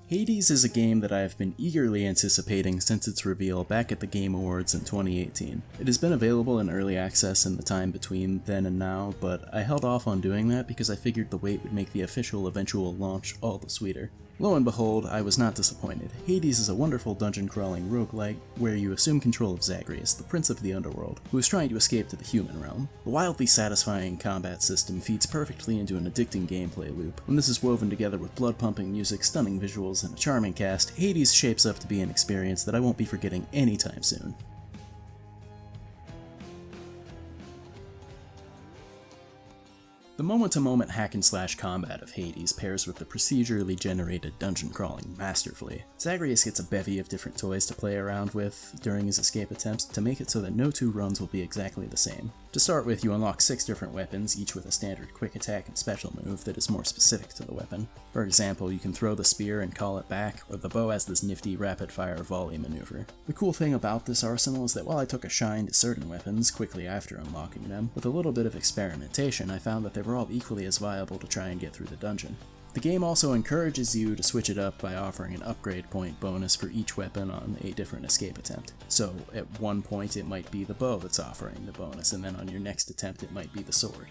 Hades is a game that I have been eagerly anticipating since its reveal back at the Game Awards in 2018. It has been available in early access in the time between then and now, but I held off on doing that because I figured the wait would make the official eventual launch all the sweeter. Lo and behold, I was not disappointed. Hades is a wonderful dungeon-crawling roguelite where you assume control of Zagreus, the prince of the underworld, who is trying to escape to the human realm. The wildly satisfying combat system feeds perfectly into an addicting gameplay loop. When this is woven together with blood-pumping music, stunning visuals, and a charming cast, Hades shapes up to be an experience that I won't be forgetting anytime soon. The moment-to-moment hack-and-slash combat of Hades pairs with the procedurally generated dungeon crawling masterfully. Zagreus gets a bevy of different toys to play around with during his escape attempts to make it so that no two runs will be exactly the same. To start with, you unlock 6 different weapons, each with a standard quick attack and special move that is more specific to the weapon. For example, you can throw the spear and call it back, or the bow has this nifty rapid-fire volley maneuver. The cool thing about this arsenal is that while I took a shine to certain weapons quickly after unlocking them, with a little bit of experimentation I found that they were all equally as viable to try and get through the dungeon. The game also encourages you to switch it up by offering an upgrade point bonus for each weapon on a different escape attempt. So at one point it might be the bow that's offering the bonus, and then on your next attempt it might be the sword.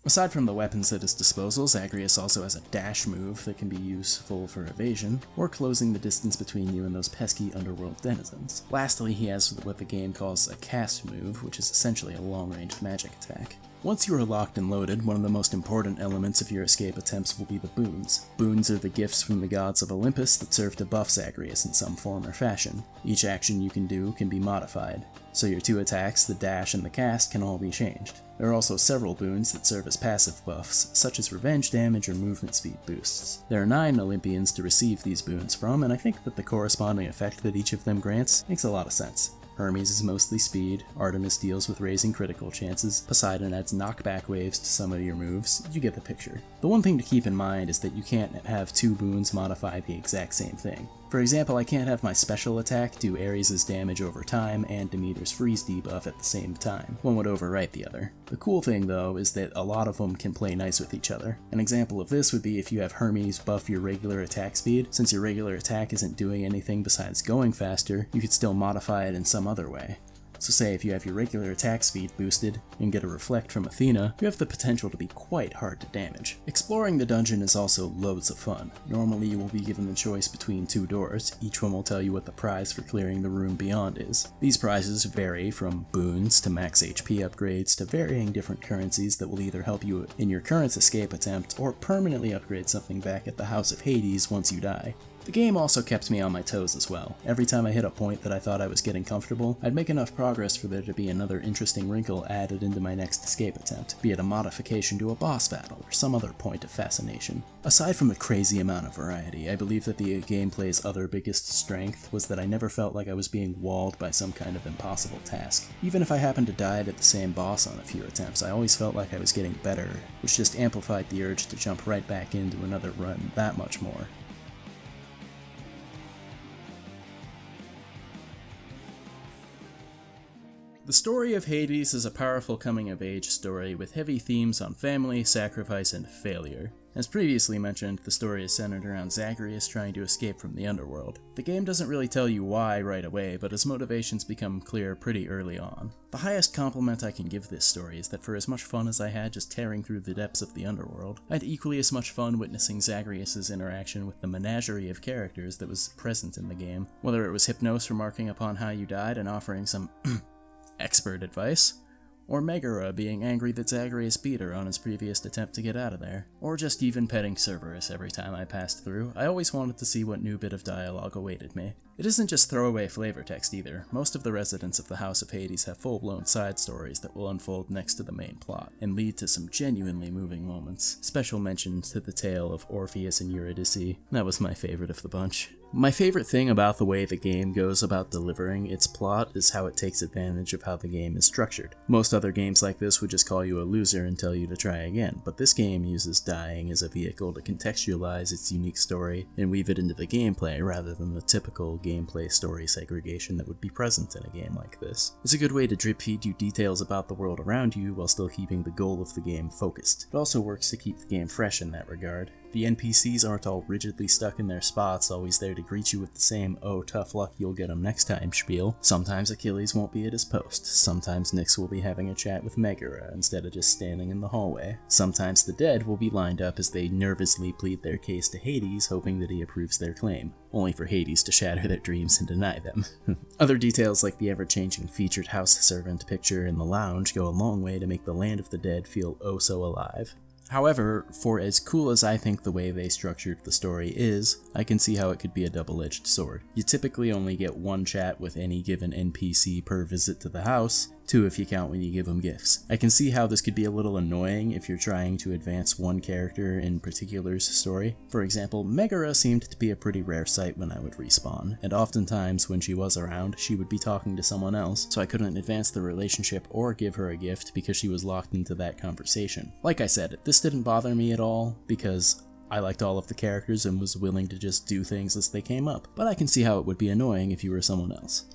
Aside from the weapons at his disposal, Zagreus also has a dash move that can be useful for evasion, or closing the distance between you and those pesky underworld denizens. Lastly, he has what the game calls a cast move, which is essentially a long-range magic attack. Once you are locked and loaded, one of the most important elements of your escape attempts will be the boons. Boons are the gifts from the gods of Olympus that serve to buff Zagreus in some form or fashion. Each action you can do can be modified, so your 2 attacks, the dash and the cast, can all be changed. There are also several boons that serve as passive buffs, such as revenge damage or movement speed boosts. There are 9 Olympians to receive these boons from, and I think that the corresponding effect that each of them grants makes a lot of sense. Hermes is mostly speed, Artemis deals with raising critical chances, Poseidon adds knockback waves to some of your moves, you get the picture. The one thing to keep in mind is that you can't have 2 boons modify the exact same thing. For example, I can't have my special attack do Ares' damage over time and Demeter's freeze debuff at the same time. One would overwrite the other. The cool thing though is that a lot of them can play nice with each other. An example of this would be if you have Hermes buff your regular attack speed. Since your regular attack isn't doing anything besides going faster, you could still modify it in some other way. So say if you have your regular attack speed boosted and get a reflect from Athena, you have the potential to be quite hard to damage. Exploring the dungeon is also loads of fun. Normally you will be given the choice between 2 doors, each one will tell you what the prize for clearing the room beyond is. These prizes vary from boons to max HP upgrades to varying different currencies that will either help you in your current escape attempt or permanently upgrade something back at the House of Hades once you die. The game also kept me on my toes as well. Every time I hit a point that I thought I was getting comfortable, I'd make enough progress for there to be another interesting wrinkle added into my next escape attempt, be it a modification to a boss battle or some other point of fascination. Aside from the crazy amount of variety, I believe that the gameplay's other biggest strength was that I never felt like I was being walled by some kind of impossible task. Even if I happened to die at the same boss on a few attempts, I always felt like I was getting better, which just amplified the urge to jump right back into another run that much more. The story of Hades is a powerful coming-of-age story with heavy themes on family, sacrifice, and failure. As previously mentioned, the story is centered around Zagreus trying to escape from the underworld. The game doesn't really tell you why right away, but his motivations become clear pretty early on. The highest compliment I can give this story is that for as much fun as I had just tearing through the depths of the underworld, I had equally as much fun witnessing Zagreus' interaction with the menagerie of characters that was present in the game. Whether it was Hypnos remarking upon how you died and offering some expert advice, or Megara being angry that Zagreus beat her on his previous attempt to get out of there, or just even petting Cerberus every time I passed through, I always wanted to see what new bit of dialogue awaited me. It isn't just throwaway flavor text either. Most of the residents of the House of Hades have full-blown side stories that will unfold next to the main plot, and lead to some genuinely moving moments. Special mention to the tale of Orpheus and Eurydice. That was my favorite of the bunch. My favorite thing about the way the game goes about delivering its plot is how it takes advantage of how the game is structured. Most other games like this would just call you a loser and tell you to try again, but this game uses dying as a vehicle to contextualize its unique story and weave it into the gameplay rather than the typical gameplay story segregation that would be present in a game like this. It's a good way to drip feed you details about the world around you while still keeping the goal of the game focused. It also works to keep the game fresh in that regard. The NPCs aren't all rigidly stuck in their spots, always there to greet you with the same "oh tough luck, you'll get 'em next time" spiel. Sometimes Achilles won't be at his post, sometimes Nyx will be having a chat with Megara instead of just standing in the hallway. Sometimes the dead will be lined up as they nervously plead their case to Hades, hoping that he approves their claim, only for Hades to shatter their dreams and deny them. Other details like the ever-changing featured house servant picture in the lounge go a long way to make the land of the dead feel oh so alive. However, for as cool as I think the way they structured the story is, I can see how it could be a double-edged sword. You typically only get one chat with any given NPC per visit to the house, 2 if you count when you give them gifts. I can see how this could be a little annoying if you're trying to advance one character in particular's story. For example, Megara seemed to be a pretty rare sight when I would respawn, and oftentimes when she was around, she would be talking to someone else, so I couldn't advance the relationship or give her a gift because she was locked into that conversation. Like I said, this didn't bother me at all, because I liked all of the characters and was willing to just do things as they came up, but I can see how it would be annoying if you were someone else.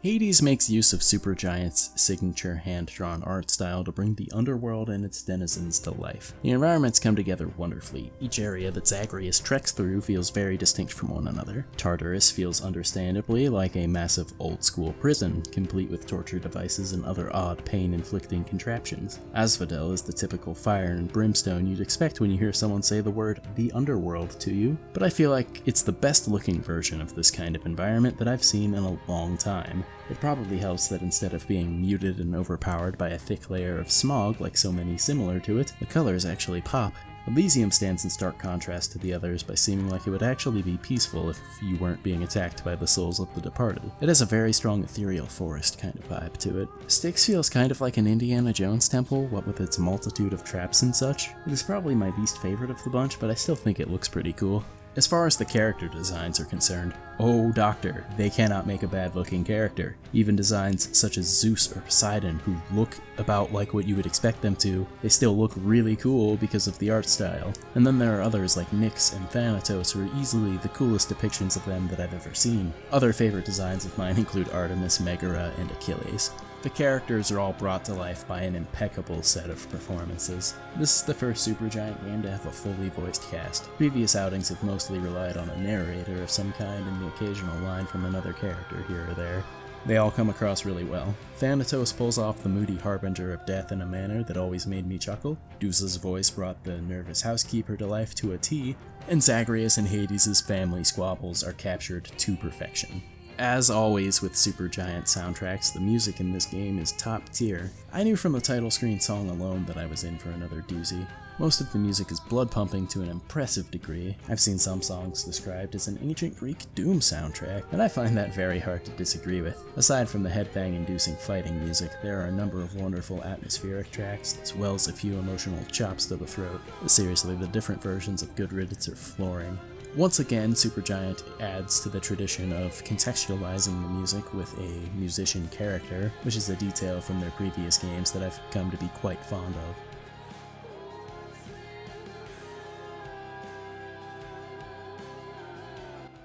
Hades makes use of Supergiant's signature hand-drawn art style to bring the underworld and its denizens to life. The environments come together wonderfully. Each area that Zagreus treks through feels very distinct from one another. Tartarus feels understandably like a massive old-school prison, complete with torture devices and other odd pain-inflicting contraptions. Asphodel is the typical fire and brimstone you'd expect when you hear someone say the word "the underworld" to you, but I feel like it's the best-looking version of this kind of environment that I've seen in a long time. It probably helps that instead of being muted and overpowered by a thick layer of smog like so many similar to it, the colors actually pop. Elysium stands in stark contrast to the others by seeming like it would actually be peaceful if you weren't being attacked by the souls of the departed. It has a very strong ethereal forest kind of vibe to it. Styx feels kind of like an Indiana Jones temple, what with its multitude of traps and such. It is probably my least favorite of the bunch, but I still think it looks pretty cool. As far as the character designs are concerned, oh doctor, they cannot make a bad looking character. Even designs such as Zeus or Poseidon, who look about like what you would expect them to, they still look really cool because of the art style. And then there are others like Nyx and Thanatos, who are easily the coolest depictions of them that I've ever seen. Other favorite designs of mine include Artemis, Megara, and Achilles. The characters are all brought to life by an impeccable set of performances. This is the first Supergiant game to have a fully voiced cast. Previous outings have mostly relied on a narrator of some kind and the occasional line from another character here or there. They all come across really well. Thanatos pulls off the moody harbinger of death in a manner that always made me chuckle. Deuce's voice brought the nervous housekeeper to life to a T, and Zagreus and Hades' family squabbles are captured to perfection. As always with Supergiant soundtracks, the music in this game is top tier. I knew from the title screen song alone that I was in for another doozy. Most of the music is blood-pumping to an impressive degree. I've seen some songs described as an ancient Greek Doom soundtrack, and I find that very hard to disagree with. Aside from the headbang-inducing fighting music, there are a number of wonderful atmospheric tracks, as well as a few emotional chops to the throat. Seriously, the different versions of Good Riddance are flooring. Once again, Supergiant adds to the tradition of contextualizing the music with a musician character, which is a detail from their previous games that I've come to be quite fond of.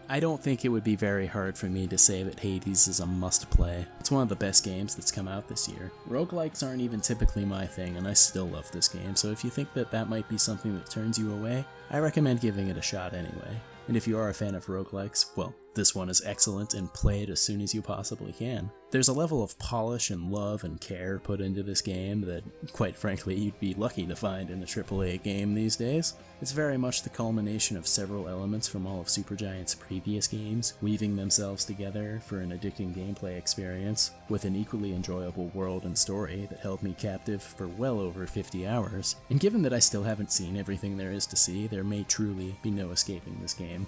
I don't think it would be very hard for me to say that Hades is a must-play. It's one of the best games that's come out this year. Roguelikes aren't even typically my thing, and I still love this game, so if you think that that might be something that turns you away, I recommend giving it a shot anyway. And if you are a fan of roguelikes, well, this one is excellent and play it as soon as you possibly can. There's a level of polish and love and care put into this game that, quite frankly, you'd be lucky to find in a AAA game these days. It's very much the culmination of several elements from all of Supergiant's previous games, weaving themselves together for an addicting gameplay experience, with an equally enjoyable world and story that held me captive for well over 50 hours. And given that I still haven't seen everything there is to see, there may truly be no escaping this game.